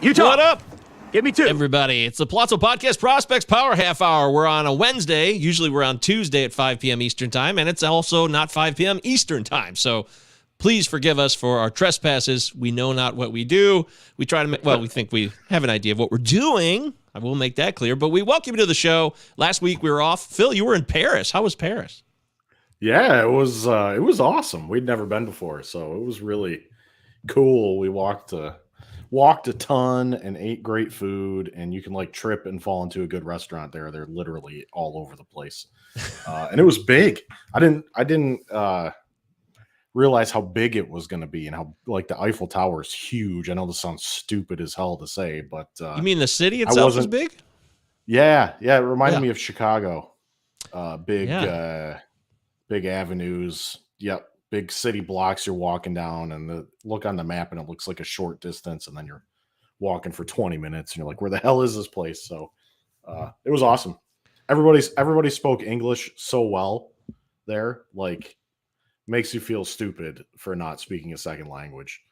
Utah. What up? Give me 2. Everybody, it's the Palazzo Podcast Prospects Power Half Hour. We're on a Wednesday. Usually we're on Tuesday at 5 p.m. Eastern Time, and it's also not 5 p.m. Eastern Time. So please forgive us for our trespasses. We know not what we do. We try to we think we have an idea of what we're doing. I will make that clear, but we welcome you to the show. Last week we were off. Phil, you were in Paris. How was Paris? Yeah, it was awesome. We'd never been before, so it was really cool. We walked a ton and ate great food, and you can like trip and fall into a good restaurant there. They're literally all over the place. And it was big. I didn't realize how big it was going to be and how like the Eiffel Tower is huge. I know this sounds stupid as hell to say, but you mean the city itself is big? Yeah. It reminded me of Chicago. Big avenues. Yep. Big city blocks you're walking down, and look on the map and it looks like a short distance, and then you're walking for 20 minutes and you're like, where the hell is this place? So it was awesome. Everybody spoke English so well there, like makes you feel stupid for not speaking a second language.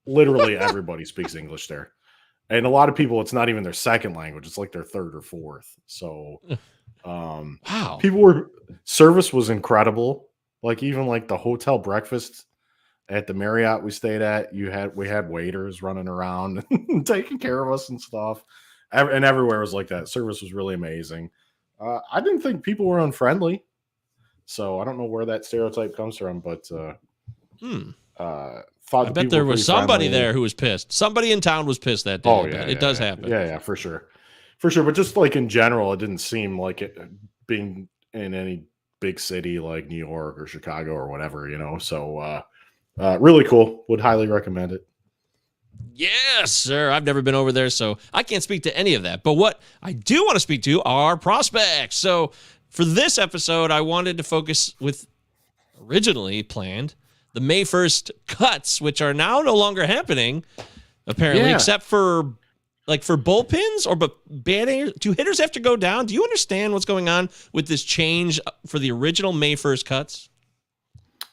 Literally everybody speaks English there. And a lot of people, it's not even their second language. It's like their third or fourth. So wow. Service was incredible. Like even like the hotel breakfast at the Marriott we stayed at, we had waiters running around and taking care of us and stuff. And everywhere was like that. Service was really amazing. I didn't think people were unfriendly. So I don't know where that stereotype comes from, but I bet there was somebody there who was pissed. Somebody in town was pissed that day. Oh, yeah, it does happen. Yeah, for sure. But just like in general, it didn't seem like it being in any big city like New York or Chicago or whatever, So really cool. Would highly recommend it. Yes, sir. I've never been over there, so I can't speak to any of that. But what I do want to speak to are prospects. So for this episode, I wanted to focus with originally planned the May 1st cuts, which are now no longer happening, apparently, except for bullpens or batting. Do hitters have to go down? Do you understand what's going on with this change for the original May 1st cuts?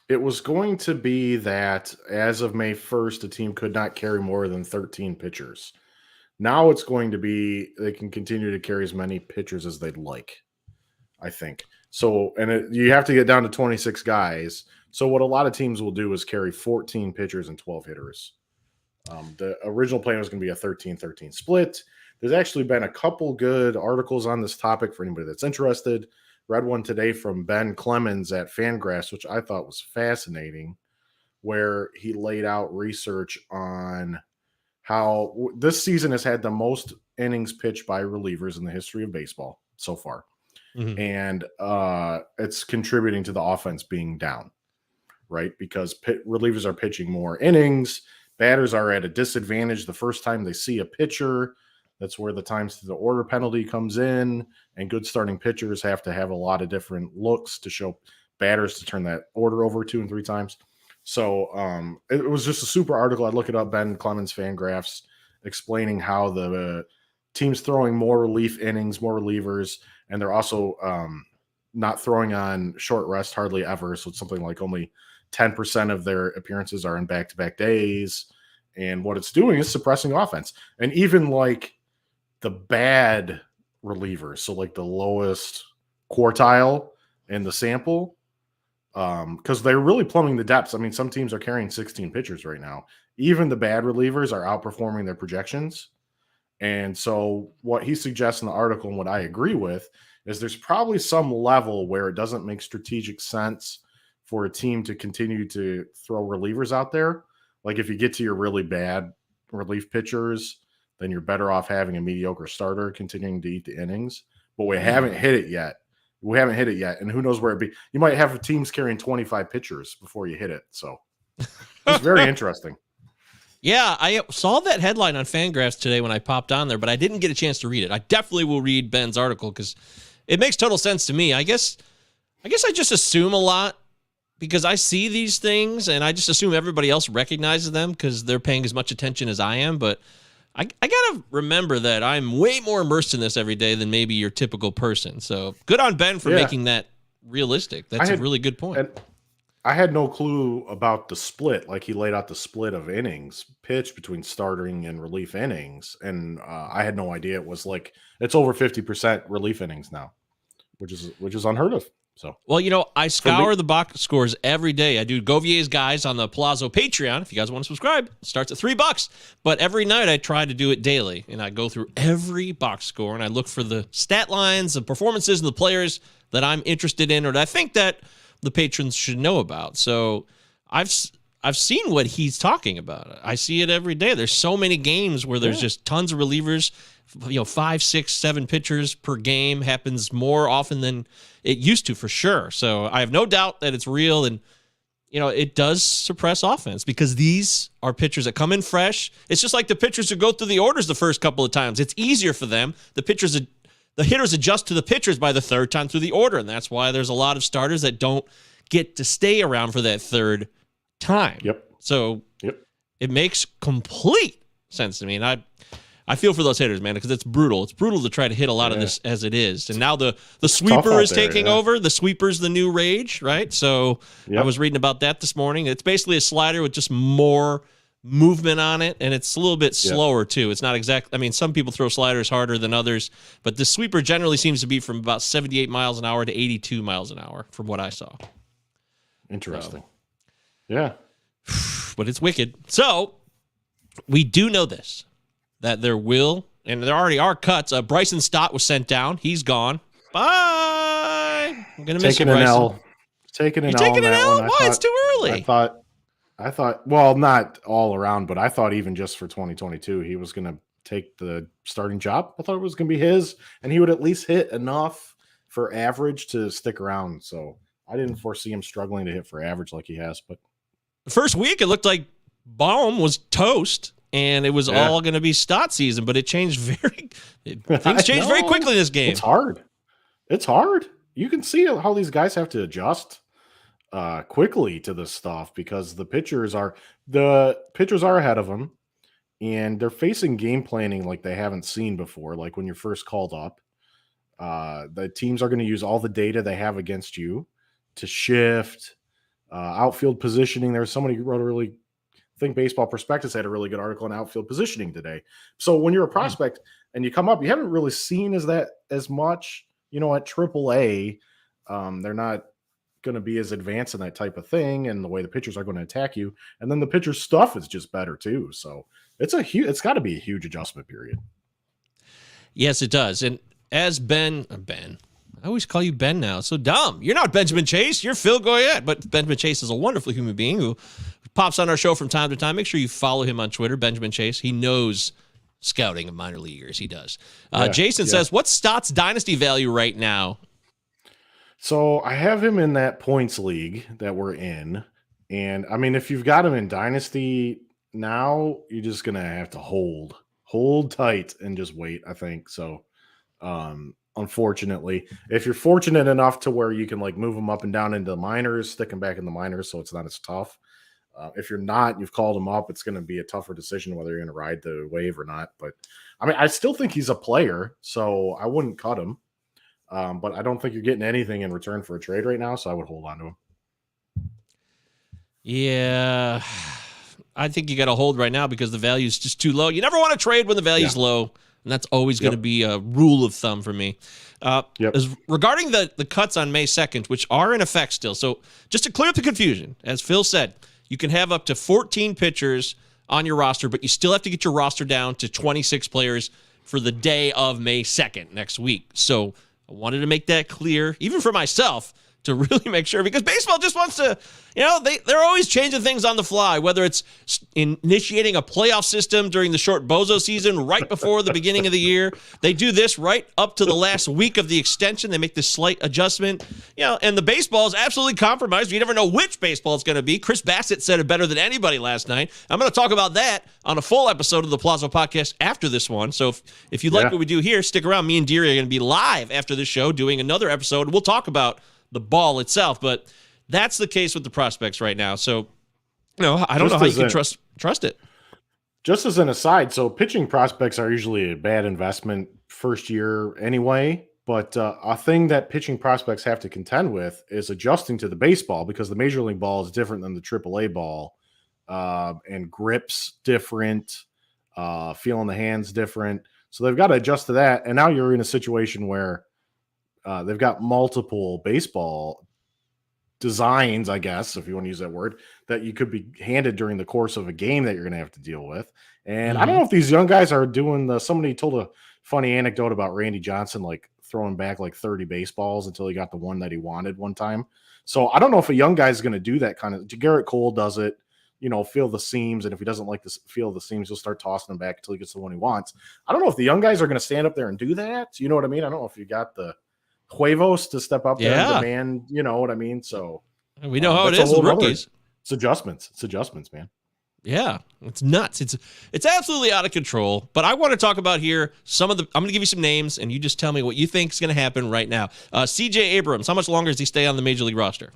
It was going to be that as of May 1st, a team could not carry more than 13 pitchers. Now it's going to be they can continue to carry as many pitchers as they'd like, I think. So, you have to get down to 26 guys. So what a lot of teams will do is carry 14 pitchers and 12 hitters. The original plan was going to be a 13-13 split. There's actually been a couple good articles on this topic for anybody that's interested. Read one today from Ben Clemens at Fangraphs, which I thought was fascinating, where he laid out research on how this season has had the most innings pitched by relievers in the history of baseball so far. Mm-hmm. And it's contributing to the offense being down, right? Because relievers are pitching more innings. Batters are at a disadvantage the first time they see a pitcher. That's where the times to the order penalty comes in, and good starting pitchers have to have a lot of different looks to show batters to turn that order over 2 and 3 times. So it was just a super article. I'd look it up, Ben Clemens Fangraphs, explaining how the teams throwing more relief innings, more relievers, and they're also not throwing on short rest hardly ever. So it's something like only 10% of their appearances are in back-to-back days. And what it's doing is suppressing offense. And even like the bad relievers, so like the lowest quartile in the sample, because they're really plumbing the depths. I mean, some teams are carrying 16 pitchers right now. Even the bad relievers are outperforming their projections. And so what he suggests in the article, and what I agree with, is there's probably some level where it doesn't make strategic sense for a team to continue to throw relievers out there. Like if you get to your really bad relief pitchers, then you're better off having a mediocre starter continuing to eat the innings. But we haven't hit it yet. And who knows where it'd be. You might have teams carrying 25 pitchers before you hit it. So it's very interesting. Yeah, I saw that headline on Fangraphs today when I popped on there, but I didn't get a chance to read it. I definitely will read Ben's article because it makes total sense to me. I guess I just assume a lot because I see these things and I just assume everybody else recognizes them because they're paying as much attention as I am. But I got to remember that I'm way more immersed in this every day than maybe your typical person. So good on Ben for making that realistic. That's a really good point. I had no clue about the split. Like he laid out the split of innings pitched between starting and relief innings, and I had no idea it was like it's over 50% relief innings now, which is unheard of. So, Well, I for me, scour the box scores every day. I do Govier's Guys on the Palazzo Patreon. If you guys want to subscribe, it starts at $3. But every night I try to do it daily, and I go through every box score, and I look for the stat lines, the performances, and the players that I'm interested in or that I think that the patrons should know about. So I've seen what he's talking about. I see it every day. There's so many games where there's just tons of relievers. 5, 6, 7 pitchers per game happens more often than it used to, for sure. So I have no doubt that it's real, and it does suppress offense because these are pitchers that come in fresh. It's just like the pitchers who go through the orders the first couple of times. It's easier for them. The hitters adjust to the pitchers by the third time through the order, and that's why there's a lot of starters that don't get to stay around for that third time. Yep. So it makes complete sense to me, and I feel for those hitters, man, because it's brutal. It's brutal to try to hit a lot of this as it is. And now the sweeper is taking over. The sweeper's the new rage, right? So I was reading about that this morning. It's basically a slider with just more movement on it, and it's a little bit slower, too. It's not exact. I mean, some people throw sliders harder than others, but the sweeper generally seems to be from about 78 miles an hour to 82 miles an hour, from what I saw. Interesting. Yeah. But it's wicked. So we do know this, that there will, and there already are cuts. Bryson Stott was sent down. He's gone. Bye. I'm going to miss you, Bryson. Taking an You're L. taking an L? Why? It's too early. I thought, well, not all around, but I thought even just for 2022, he was going to take the starting job. I thought it was going to be his, and he would at least hit enough for average to stick around. So I didn't foresee him struggling to hit for average like he has. But the first week, it looked like Baum was toast, and it was all going to be Stott season, but it changed things changed very quickly in this game. It's hard. You can see how these guys have to adjust quickly to this stuff because the pitchers are ahead of them, and they're facing game planning like they haven't seen before. Like when you're first called up, the teams are going to use all the data they have against you to shift outfield positioning. There's somebody who wrote I think Baseball Prospectus had a really good article on outfield positioning today. So when you're a prospect and you come up, you haven't really seen as much, at AAA. They're not going to be as advanced in that type of thing and the way the pitchers are going to attack you. And then the pitcher's stuff is just better too. So it's got to be a huge adjustment period. Yes, it does. And as Ben, I always call you Ben now. It's so dumb. You're not Benjamin Chase. You're Phil Goyette. But Benjamin Chase is a wonderful human being who pops on our show from time to time. Make sure you follow him on Twitter, Benjamin Chase. He knows scouting of minor leaguers. He does. Jason says, what's Stott's dynasty value right now? So I have him in that points league that we're in. And I mean, if you've got him in dynasty now, you're just going to have to hold tight and just wait, I think. So, unfortunately, if you're fortunate enough to where you can like move them up and down into the minors, stick them back in the minors, so it's not as tough. If you're not, you've called him up, it's going to be a tougher decision whether you're going to ride the wave or not. But I mean, I still think he's a player, so I wouldn't cut him. But I don't think you're getting anything in return for a trade right now, so I would hold on to him. Yeah, I think you got to hold right now because the value is just too low. You never want to trade when the value's low, and that's always going to be a rule of thumb for me. Regarding the cuts on May 2nd, which are in effect still, so just to clear up the confusion, as Phil said, you can have up to 14 pitchers on your roster, but you still have to get your roster down to 26 players for the day of May 2nd next week. So I wanted to make that clear, even for myself, to really make sure, because baseball just wants to, they're always changing things on the fly, whether it's initiating a playoff system during the short bozo season right before the beginning of the year. They do this right up to the last week of the extension. They make this slight adjustment, and the baseball is absolutely compromised. You never know which baseball it's going to be. Chris Bassett said it better than anybody last night. I'm going to talk about that on a full episode of the Plaza Podcast after this one. So if you like what we do here, stick around. Me and Deary are going to be live after this show doing another episode. We'll talk about the ball itself, but that's the case with the prospects right now. So, I don't know how you can trust it. Just as an aside, so pitching prospects are usually a bad investment first year anyway. But a thing that pitching prospects have to contend with is adjusting to the baseball, because the major league ball is different than the AAA ball, and grips different, feeling the hands different. So they've got to adjust to that. And now you're in a situation where they've got multiple baseball designs, I guess, if you want to use that word, that you could be handed during the course of a game that you're going to have to deal with. And I don't know if these young guys are doing somebody told a funny anecdote about Randy Johnson, like throwing back like 30 baseballs until he got the one that he wanted one time. So I don't know if a young guy's going to do that kind of. Garrett Cole does it, feel the seams. And if he doesn't like the feel of the seams, he'll start tossing them back until he gets the one he wants. I don't know if the young guys are going to stand up there and do that. You know what I mean? I don't know if you got the huevos to step up there and demand, you know what I mean? So we know how it is with rookies. It's adjustments, man. Yeah, it's nuts. It's absolutely out of control. But I want to talk about here I'm going to give you some names, and you just tell me what you think is going to happen right now. CJ Abrams, how much longer does he stay on the major league roster?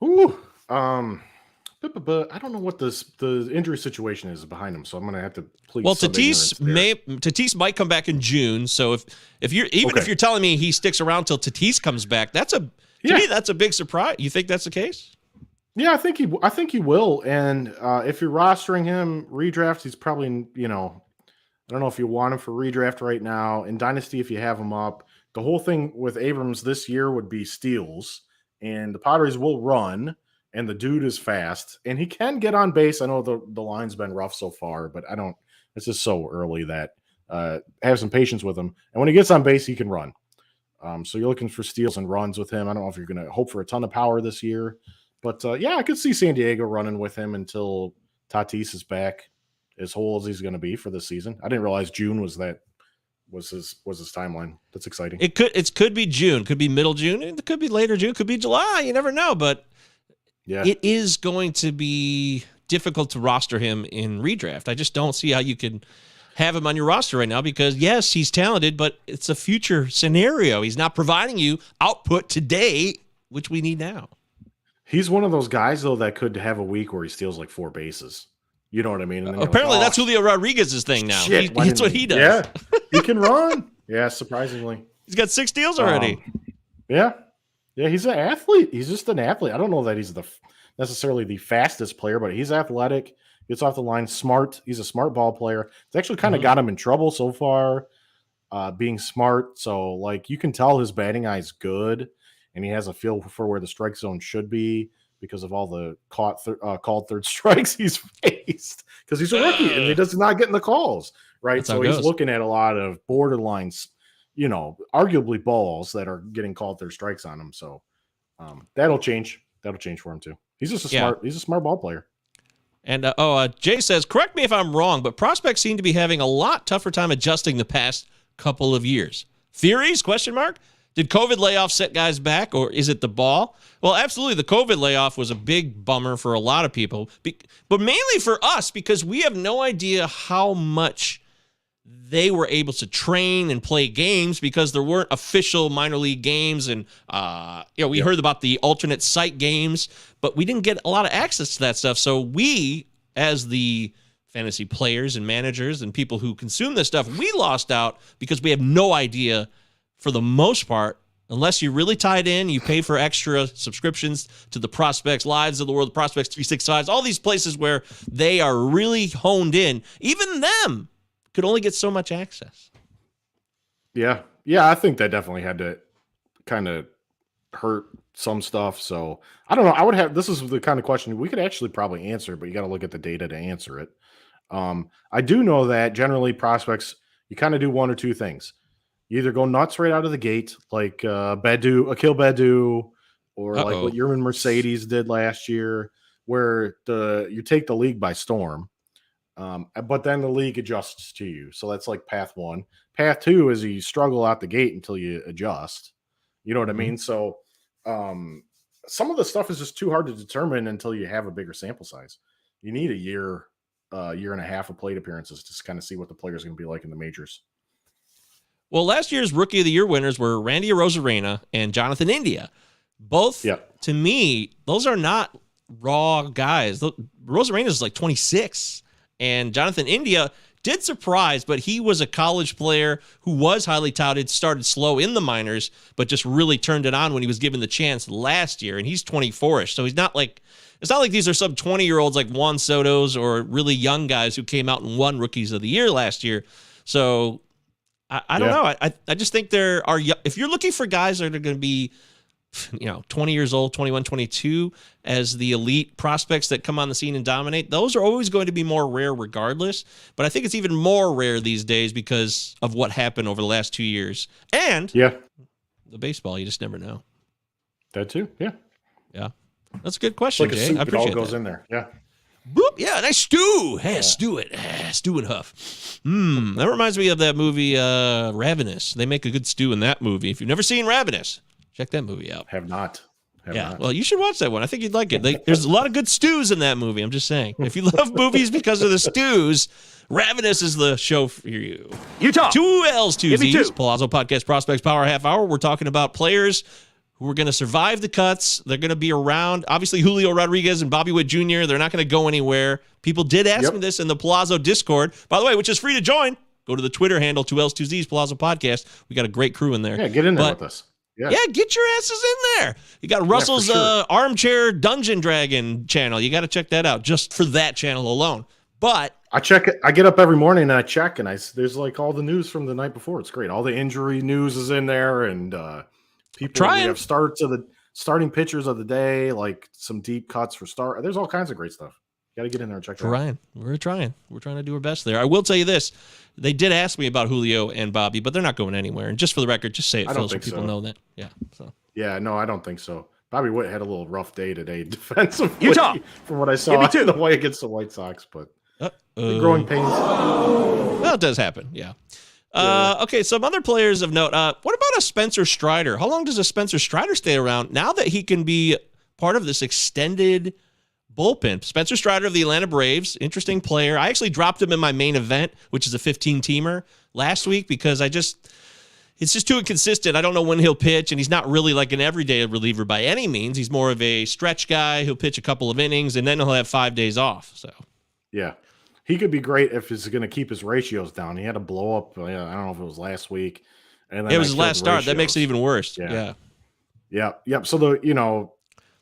But I don't know what the injury situation is behind him, so I'm going to have to please. Well, Tatis might come back in June. So if you're telling me he sticks around till Tatis comes back, to me that's a big surprise. You think that's the case? Yeah, I think he will. And if you're rostering him, redraft, he's probably, I don't know if you want him for redraft right now. In Dynasty, if you have him up, the whole thing with Abrams this year would be steals. And the Padres will run, and the dude is fast. And he can get on base. I know the line's been rough so far, but it's just so early that have some patience with him. And when he gets on base, he can run. So you're looking for steals and runs with him. I don't know if you're going to hope for a ton of power this year. But, I could see San Diego running with him until Tatis is back, as whole as he's going to be for this season. I didn't realize June was his timeline. That's exciting. It could be June, could be middle June, it could be later June, could be July. You never know. But it is going to be difficult to roster him in redraft. I just don't see how you can have him on your roster right now because, yes, he's talented, but it's a future scenario. He's not providing you output today, which we need now. He's one of those guys, though, that could have a week where he steals like 4 bases. You know what I mean? And apparently, that's Julio Rodriguez's thing now. That's what he does. Yeah, he can run. Yeah, surprisingly. He's got 6 steals already. Yeah, he's an athlete. He's just an athlete. I don't know that he's necessarily the fastest player, but he's athletic, gets off the line, smart. He's a smart ball player. It's actually kind of got him in trouble so far, being smart. So, like, you can tell his batting eye is good. And he has a feel for where the strike zone should be because of all the called third strikes he's faced. Because he's a rookie and he does not get in the calls, right? So he's looking at a lot of borderlines, arguably balls that are getting called third strikes on him. So that'll change. That'll change for him too. He's just he's a smart ball player. And Jay says, correct me if I'm wrong, but prospects seem to be having a lot tougher time adjusting the past couple of years. Theories? ? Did COVID layoff set guys back, or is it the ball? Well, absolutely. The COVID layoff was a big bummer for a lot of people, but mainly for us because we have no idea how much they were able to train and play games because there weren't official minor league games. And, we heard about the alternate site games, but we didn't get a lot of access to that stuff. So we, as the fantasy players and managers and people who consume this stuff, we lost out because we have no idea. For the most part, unless you're really tied in, you pay for extra subscriptions to the Prospects Lives of the World, Prospects 365, all these places where they are really honed in. Even them could only get so much access. Yeah, I think that definitely had to kind of hurt some stuff. So I don't know. This is the kind of question we could actually probably answer, but you got to look at the data to answer it. I do know that generally prospects, you kind of do one or two things. You either go nuts right out of the gate, like Akil Badu, or like what Yerman Mercedes did last year, where you take the league by storm, but then the league adjusts to you. So that's like path 1. Path 2 is you struggle out the gate until you adjust. You know what I mean? So some of the stuff is just too hard to determine until you have a bigger sample size. You need a year and a half of plate appearances to kind of see what the player's going to be like in the majors. Well, last year's Rookie of the Year winners were Randy Arozarena and Jonathan India. Both, to me, those are not raw guys. Arozarena is like 26, and Jonathan India did surprise, but he was a college player who was highly touted, started slow in the minors, but just really turned it on when he was given the chance last year. And he's 24-ish, so he's not like, it's not like these are some 20-year-olds like Juan Soto's or really young guys who came out and won Rookies of the Year last year. So I don't know. I just think there are, if you're looking for guys that are going to be, 20 years old, 21, 22 as the elite prospects that come on the scene and dominate, those are always going to be more rare regardless. But I think it's even more rare these days because of what happened over the last 2 years. And the baseball, you just never know. That too, yeah. Yeah. That's a good question, it's like Jay. A soup, I appreciate it all goes that. in there, yeah. Boop, yeah, nice stew. Hey, stew it. Stew and Huff. That reminds me of that movie, Ravenous. They make a good stew in that movie. If you've never seen Ravenous, check that movie out. Have not. Well, you should watch that one. I think you'd like it. There's a lot of good stews in that movie. I'm just saying. If you love movies because of the stews, Ravenous is the show for you. Utah. 2 L's, 2 Give me Z's. two. Palazzo Podcast Prospects Power Half Hour. We're talking about players who are going to survive the cuts. They're going to be around. Obviously, Julio Rodriguez and Bobby Witt Jr., they're not going to go anywhere. People did ask me this in the Palazzo Discord, by the way, which is free to join. Go to the Twitter handle, 2Ls, 2Zs, Palazzo Podcast. We got a great crew in there. Yeah, get in there with us. Yeah, get your asses in there. You got Russell's Armchair Dungeon Dragon channel. You got to check that out just for that channel alone. But I check it. I get up every morning and I check, and there's like all the news from the night before. It's great. All the injury news is in there, and people we have starting pitchers of the day, like some deep cuts for start. There's all kinds of great stuff. Got to get in there and check it out. Ryan, we're trying to do our best there. I will tell you this. They did ask me about Julio and Bobby, but they're not going anywhere. And just for the record, just say it, Phil, so people know that. Yeah. So. Yeah, no, I don't think so. Bobby Witt had a little rough day today defensively Utah. from what I saw in the way against the White Sox, but the growing pains. Well, it does happen, yeah. Okay, some other players of note. What about a Spencer Strider? How long does a Spencer Strider stay around now that he can be part of this extended bullpen? Spencer Strider of the Atlanta Braves, interesting player. I actually dropped him in my main event, which is a 15-teamer last week because it's just too inconsistent. I don't know when he'll pitch, and he's not really like an everyday reliever by any means. He's more of a stretch guy. He'll pitch a couple of innings, and then he'll have 5 days off. So, yeah, he could be great if he's going to keep his ratios down. He had a blow up. I don't know if it was last week, and then it was his last start. That makes it even worse. Yeah. So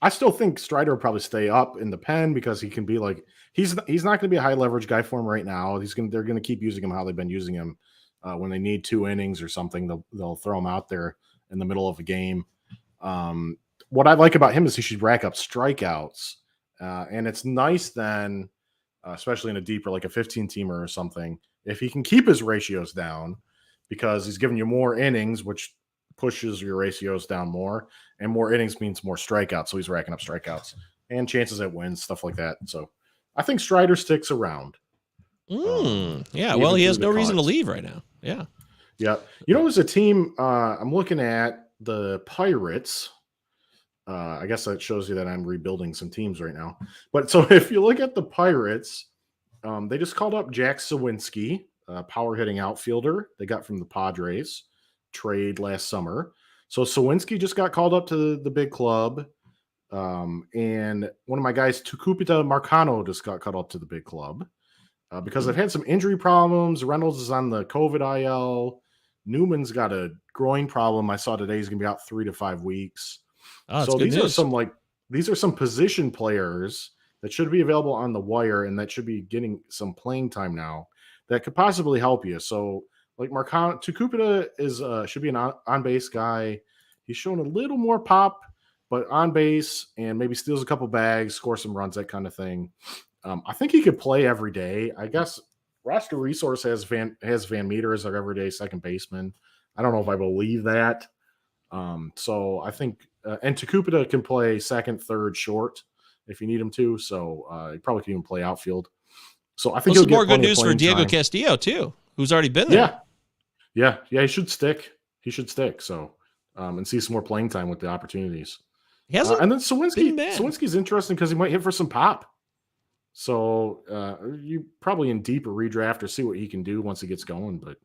I still think Strider will probably stay up in the pen because he can be like he's not going to be a high leverage guy for him right now. They're going to keep using him how they've been using him. When they need 2 innings or something, they'll throw him out there in the middle of a game. What I like about him is he should rack up strikeouts, and it's nice then, especially in a deeper like a 15-teamer or something, if he can keep his ratios down because he's giving you more innings, which pushes your ratios down more, and more innings means more strikeouts. So he's racking up strikeouts and chances at wins, stuff like that. So I think Strider sticks around. Yeah, well, he has no reason to leave right now. Yeah. Yeah. As a team, I'm looking at the Pirates. I guess that shows you that I'm rebuilding some teams right now. But so if you look at the Pirates, they just called up Jack Sawinski, power hitting outfielder they got from the Padres trade last summer. So Sawinski just got called up to the big club. And one of my guys, Tucupita Marcano, just got called up to the big club. Because they've had some injury problems. Reynolds is on the COVID IL. Newman's got a groin problem. I saw today he's going to be out 3 to 5 weeks. So these are some position players that should be available on the wire and that should be getting some playing time now that could possibly help you. So like Marcano, Tucupita should be an on base guy. He's shown a little more pop, but on base and maybe steals a couple bags, score some runs, that kind of thing. I think he could play every day. I guess Roster Resource has Van Meter as our everyday second baseman. I don't know if I believe that. So I think and Tucupita can play second, third, short if you need him to. So he probably can even play outfield. So I think some more good news for Diego Castillo too, who's already been there. Yeah. He should stick. So and see some more playing time with the opportunities. And then Sawinski's interesting because he might hit for some pop. So you probably in deeper redraft or see what he can do once he gets going. But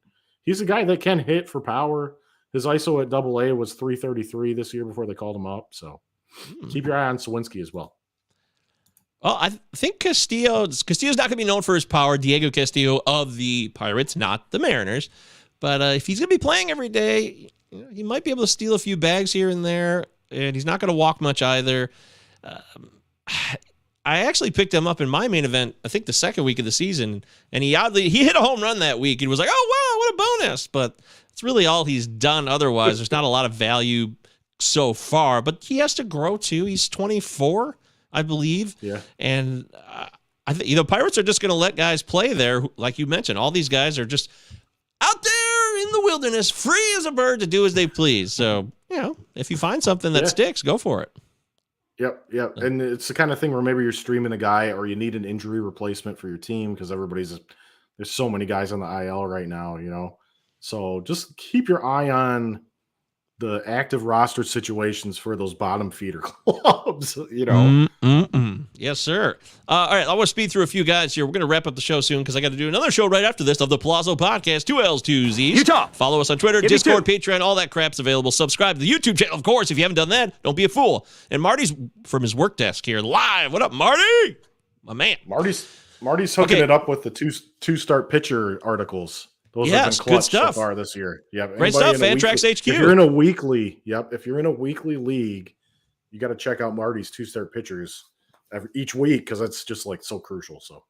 he's a guy that can hit for power. His ISO at AA was 333 this year before they called him up. So keep your eye on Sawinski as well. Well, I think Castillo's not going to be known for his power. Diego Castillo of the Pirates, not the Mariners. But if he's going to be playing every day, he might be able to steal a few bags here and there, and he's not going to walk much either. I actually picked him up in my main event, I think the second week of the season, and he hit a home run that week. It was like, oh, wow, what a bonus. But it's really all he's done otherwise. There's not a lot of value so far, but he has to grow too. He's 24, I believe. Yeah. And I think, Pirates are just going to let guys play there. Like you mentioned, all these guys are just out there in the wilderness, free as a bird to do as they please. So, if you find something that sticks, go for it. Yep. And it's the kind of thing where maybe you're streaming a guy or you need an injury replacement for your team because there's so many guys on the IL right now, So just keep your eye on the active roster situations for those bottom feeder clubs, Yes, sir. All right, I want to speed through a few guys here. We're going to wrap up the show soon because I got to do another show right after this of the Palazzo Podcast, 2 L's, 2 Z's. Utah. Follow us on Twitter, Discord, Patreon, all that crap's available. Subscribe to the YouTube channel, of course. If you haven't done that, don't be a fool. And Marty's from his work desk here live. What up, Marty? My man. Marty's hooking it up with the two-start pitcher articles. Those have been clutch so far this year. Yep. Great stuff, Fantrax HQ. If you're in a weekly league, you got to check out Marty's 2-start pitchers each week because that's just like so crucial. So,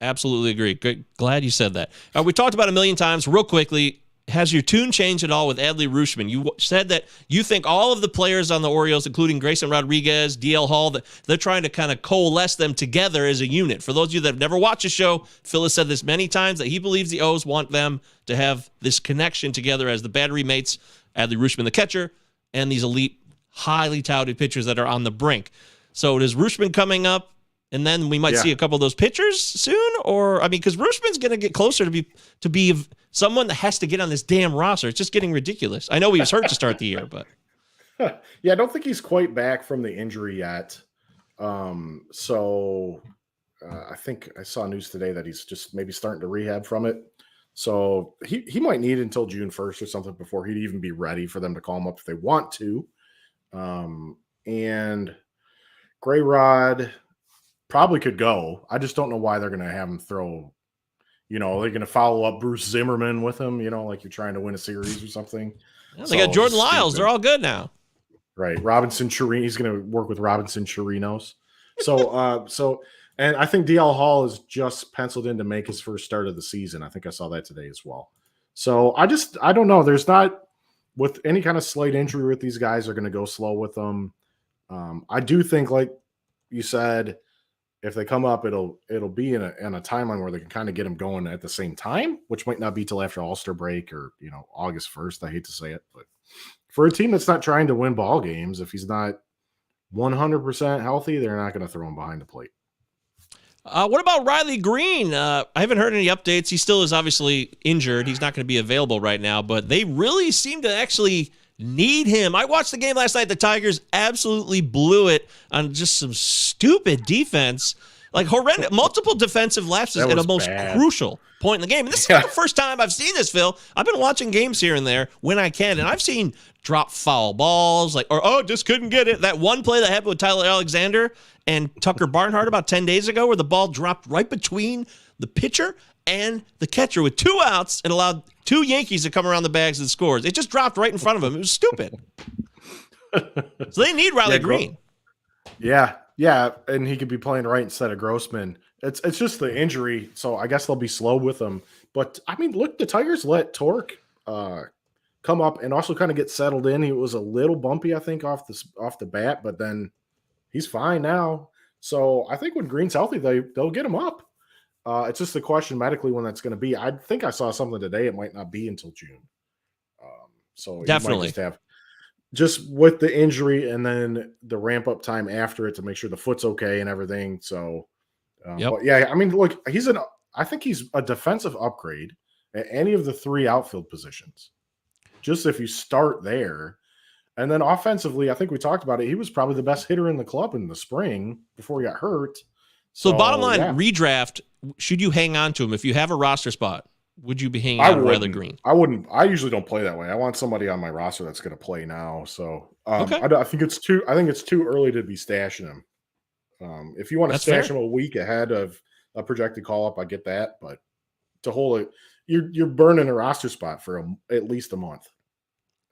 absolutely agree. Great. Glad you said that. We talked about it a million times. Real quickly, has your tune changed at all with Adley Rutschman? You said that you think all of the players on the Orioles, including Grayson Rodriguez, DL Hall, that they're trying to kind of coalesce them together as a unit. For those of you that have never watched the show, Phil has said this many times that he believes the O's want them to have this connection together as the battery mates, Adley Rutschman, the catcher, and these elite, highly touted pitchers that are on the brink. So is Rutschman coming up, and then we might see a couple of those pitchers soon? Or, because Rutschman's going to get closer to be someone that has to get on this damn roster. It's just getting ridiculous. I know he was hurt to start the year, but. Yeah, I don't think he's quite back from the injury yet. So I think I saw news today that he's just maybe starting to rehab from it. So he might need until June 1st or something before he'd even be ready for them to call him up if they want to. And Gray Rod probably could go. I just don't know why they're going to have him throw, they're going to follow up Bruce Zimmerman with him, like you're trying to win a series or something. Yeah, they got Jordan Lyles. They're all good now. Right. Robinson Chirinos. He's going to work with Robinson Chirinos. So, and I think DL Hall is just penciled in to make his first start of the season. I think I saw that today as well. So I don't know. There's not, with any kind of slight injury with these guys, are going to go slow with them. I do think, like you said, if they come up, it'll be in a timeline where they can kind of get them going at the same time, which might not be till after All-Star break or, August 1st. I hate to say it, but for a team that's not trying to win ball games, if he's not 100% healthy, they're not going to throw him behind the plate. What about Riley Green? I haven't heard any updates. He still is obviously injured. He's not going to be available right now, but they really seem to actually need him. I watched the game last night. The Tigers absolutely blew it on just some stupid defense, like horrendous, multiple defensive lapses at a most crucial point in the game. And this is not the first time I've seen this, Phil. I've been watching games here and there when I can, and I've seen drop foul balls, just couldn't get it. That one play that happened with Tyler Alexander and Tucker Barnhart about 10 days ago where the ball dropped right between the pitcher and the catcher with 2 outs and allowed 2 Yankees to come around the bags and scores. It just dropped right in front of him. It was stupid. So they need Riley Green. Yeah, and he could be playing right instead of Grossman. It's just the injury, so I guess they'll be slow with him. But, look, the Tigers let Torque come up and also kind of get settled in. He was a little bumpy, I think, off the bat, but then he's fine now. So I think when Green's healthy, they'll get him up. It's just the question medically when that's going to be. I think I saw something today. It might not be until June. So definitely just with the injury and then the ramp up time after it to make sure the foot's okay and everything. So, but yeah, look, I think he's a defensive upgrade at any of the 3 outfield positions. Just if you start there. And then offensively, I think we talked about it. He was probably the best hitter in the club in the spring before he got hurt. So bottom line, redraft, should you hang on to him? If you have a roster spot, would you be hanging on to Riley Green? I wouldn't. I usually don't play that way. I want somebody on my roster that's going to play now. So okay. I think it's too early to be stashing him. If you want to That's stash fair. him a week ahead of a projected call up, I get that. But to hold it, you're burning a roster spot for at least a month.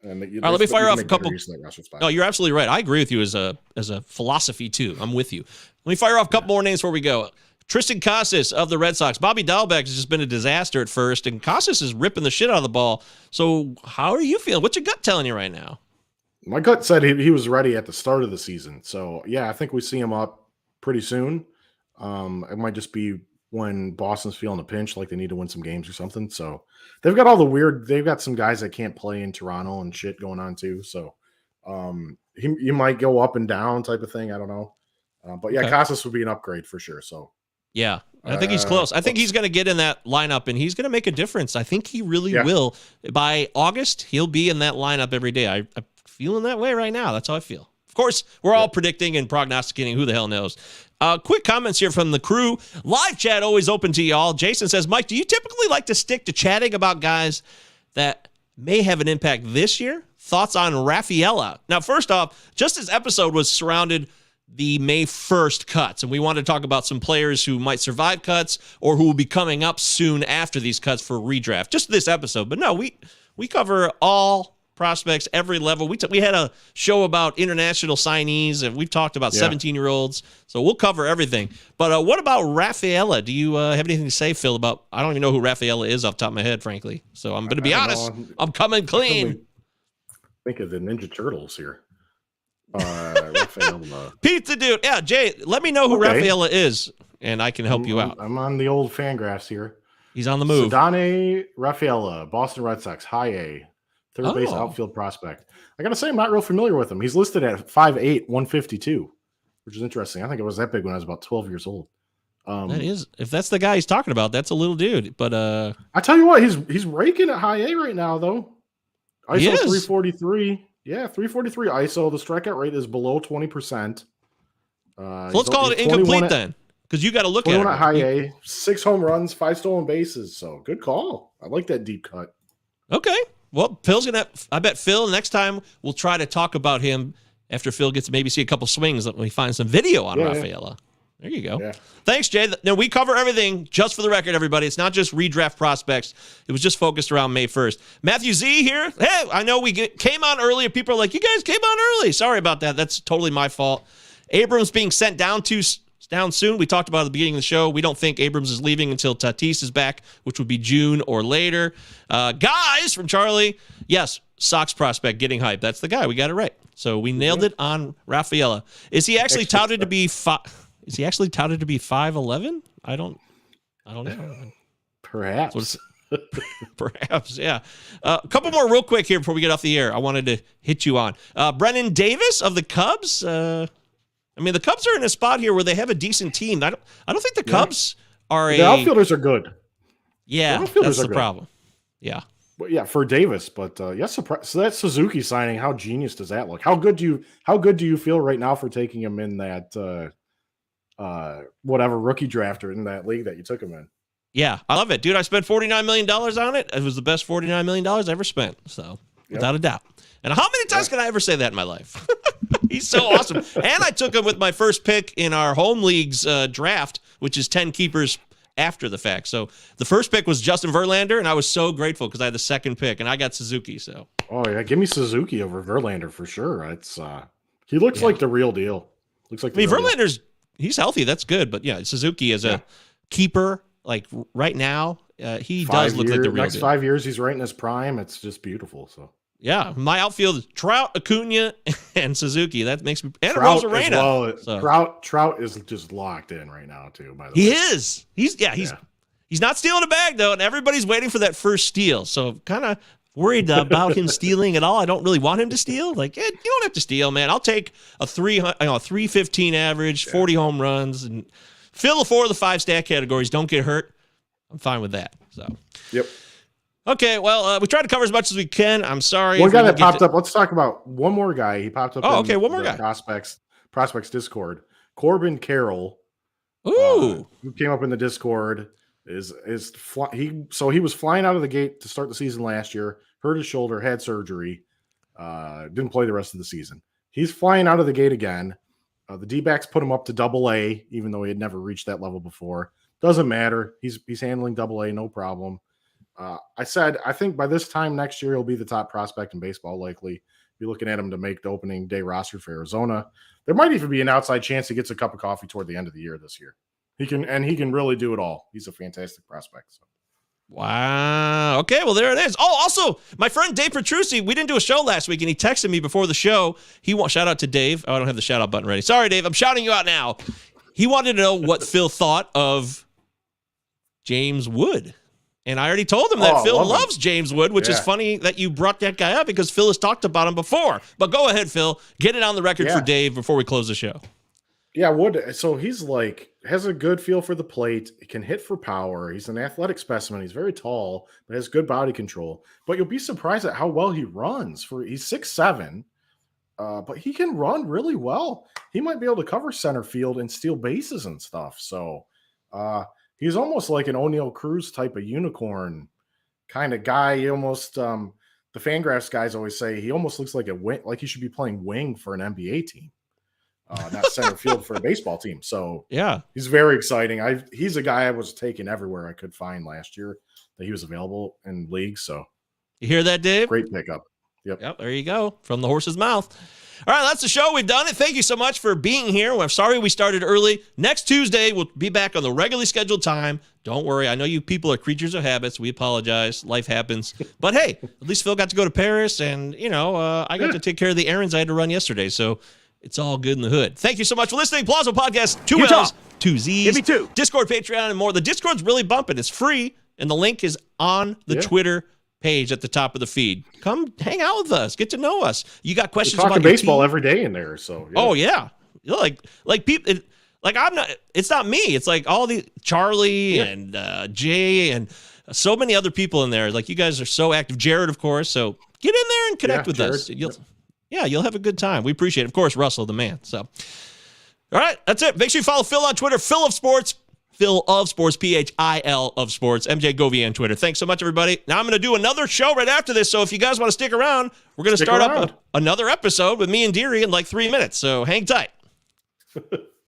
And All right, let me fire you can off a make better couple. use of that roster spot. No, you're absolutely right. I agree with you as a philosophy too. I'm with you. Let me fire off a couple more names before we go. Tristan Casas of the Red Sox. Bobby Dahlbeck has just been a disaster at first, and Casas is ripping the shit out of the ball. So how are you feeling? What's your gut telling you right now? My gut said he was ready at the start of the season. So, yeah, I think we see him up pretty soon. It might just be when Boston's feeling a pinch, like they need to win some games or something. So they've got they've got some guys that can't play in Toronto and shit going on too. So he might go up and down type of thing. I don't know. But yeah, Okay. Casas would be an upgrade for sure. So Yeah, I think he's close. I think he's going to get in that lineup, and he's going to make a difference. I think he really will. By August, he'll be in that lineup every day. I'm feeling that way right now. That's how I feel. Of course, we're all predicting and prognosticating. Who the hell knows? Quick comments here from the crew. Live chat always open to y'all. Jason says, Mike, do you typically like to stick to chatting about guys that may have an impact this year? Thoughts on Rafaela? Now, first off, just this episode was surrounded the May 1st cuts, and we want to talk about some players who might survive cuts or who will be coming up soon after these cuts for redraft. Just this episode. But no, we cover all prospects, every level. We had a show about international signees, and we've talked about 17-year-olds, so we'll cover everything. But what about Rafaela? Do you have anything to say, Phil, about, I don't even know who Rafaela is off the top of my head, frankly. So I'm going to be honest. I'm coming clean. Think of the Ninja Turtles here. Rafaela. Pizza dude. Yeah, Jay, let me know who Rafaela is, and I can help you out. I'm on the old Fangraphs here. He's on the move. Donnie Rafaela, Boston Red Sox, high A, third base outfield prospect. I got to say, I'm not real familiar with him. He's listed at 5'8", 152, which is interesting. I think it was that big when I was about 12 years old. That is, if that's the guy he's talking about, that's a little dude. But I tell you what, he's raking at high A right now, though. ISO 343. Yeah, 343 ISO. The strikeout rate is below 20%. So let's call it incomplete then, because you got to look at it. High A, 6 home runs, 5 stolen bases. So good call. I like that deep cut. Okay. Well, Phil's going to, I bet Phil, next time we'll try to talk about him after Phil gets to maybe see a couple swings when we find some video on Rafaela. There you go. Yeah. Thanks, Jay. Now, we cover everything, just for the record, everybody. It's not just redraft prospects. It was just focused around May 1st. Matthew Z here. Hey, I know we came on earlier. People are like, you guys came on early. Sorry about that. That's totally my fault. Abrams being sent down soon. We talked about at the beginning of the show. We don't think Abrams is leaving until Tatis is back, which would be June or later. Guys from Charlie. Yes, Sox prospect getting hype. That's the guy. We got it right. So we nailed it on Rafaela. Is he actually touted to be 5'11"? I don't know. Perhaps. Perhaps, yeah. A couple more real quick here before we get off the air. I wanted to hit you on. Brennan Davis of the Cubs. The Cubs are in a spot here where they have a decent team. I don't think the Cubs are the outfielders are good. Yeah, that's the problem. Yeah. But yeah, for Davis, but yes, so that Suzuki signing, how genius does that look? How good do you feel right now for taking him in that whatever rookie drafter in that league that you took him in? Yeah, I love it, dude. I spent $49 million on it. It was the best $49 million I ever spent. So without a doubt. And how many times can I ever say that in my life? He's so awesome. And I took him with my first pick in our home league's draft, which is 10 keepers after the fact. So the first pick was Justin Verlander, and I was so grateful because I had the second pick, and I got Suzuki. So give me Suzuki over Verlander for sure. It's he looks like the real deal. Looks like Verlander's he's healthy. That's good, but Suzuki as a keeper, like right now, he does look like the real deal. Next 5 years, he's right in his prime. It's just beautiful. So. Yeah, my outfield is Trout, Acuna, and Suzuki. That makes me and Trout Rosarena. As well. Trout is just locked in right now too. By the way, he is. He's not stealing a bag though, and everybody's waiting for that first steal. So kind of worried about him stealing at all. I don't really want him to steal. Like, you don't have to steal, man. I'll take a 315 average, 40 home runs, and fill the 4 of the 5 stat categories. Don't get hurt. I'm fine with that. So. Yep. Okay, well, we tried to cover as much as we can. I'm sorry. One guy that popped up. Let's talk about one more guy. He popped up. One more guy. Prospects Discord. Corbin Carroll. Ooh, who came up in the Discord he was flying out of the gate to start the season last year. Hurt his shoulder, had surgery. Didn't play the rest of the season. He's flying out of the gate again. The D-backs put him up to AA, even though he had never reached that level before. Doesn't matter. He's handling AA, no problem. I think by this time next year, he'll be the top prospect in baseball, likely. Be looking at him to make the opening day roster for Arizona. There might even be an outside chance he gets a cup of coffee toward the end of the year this year. He can really do it all. He's a fantastic prospect. So. Wow. Okay, well, there it is. Oh, also, my friend Dave Petrucci, we didn't do a show last week, and he texted me before the show. Shout out to Dave. Oh, I don't have the shout-out button ready. Sorry, Dave. I'm shouting you out now. He wanted to know what Phil thought of James Wood. And I already told him that Phil loves James Wood, which is funny that you brought that guy up because Phil has talked about him before. But go ahead, Phil. Get it on the record for Dave before we close the show. Yeah, Wood. So he's has a good feel for the plate. He can hit for power. He's an athletic specimen. He's very tall, but has good body control. But you'll be surprised at how well he runs. He's 6'7", but he can run really well. He might be able to cover center field and steal bases and stuff. So he's almost like an O'Neal Cruz type of unicorn kind of guy. He almost the Fangraphs guys always say he almost looks like like he should be playing wing for an NBA team. Not center field for a baseball team. So yeah, he's very exciting. He's a guy I was taking everywhere I could find last year that he was available in leagues. So you hear that, Dave? Great pickup. Yep. There you go. From the horse's mouth. All right, that's the show. We've done it. Thank you so much for being here. I'm sorry we started early. Next Tuesday, we'll be back on the regularly scheduled time. Don't worry. I know you people are creatures of habits. We apologize. Life happens. But hey, at least Phil got to go to Paris, and I got to take care of the errands I had to run yesterday. So it's all good in the hood. Thank you so much for listening. Plaza Podcast, 2 L's, 2 Z's. Give me 2. Discord, Patreon, and more. The Discord's really bumping. It's free, and the link is on the Twitter page at the top of the feed. Come hang out with us. Get to know us. You got questions about your baseball team? every day in there. So Oh yeah, like people. I'm not. It's not me. It's like all the Charlie and Jay and so many other people in there. Like you guys are so active. Jared, of course. So get in there and connect with Jared. us. You'll have a good time. We appreciate it. Of course, Russell, the man. So, all right, that's it. Make sure you follow Phil on Twitter, Phil of Sports, Phil of Sports, PHIL of Sports, MJ Govia on Twitter. Thanks so much, everybody. Now I'm going to do another show right after this. So if you guys want to stick around, we're going to start up another episode with me and Deary in like 3 minutes. So hang tight.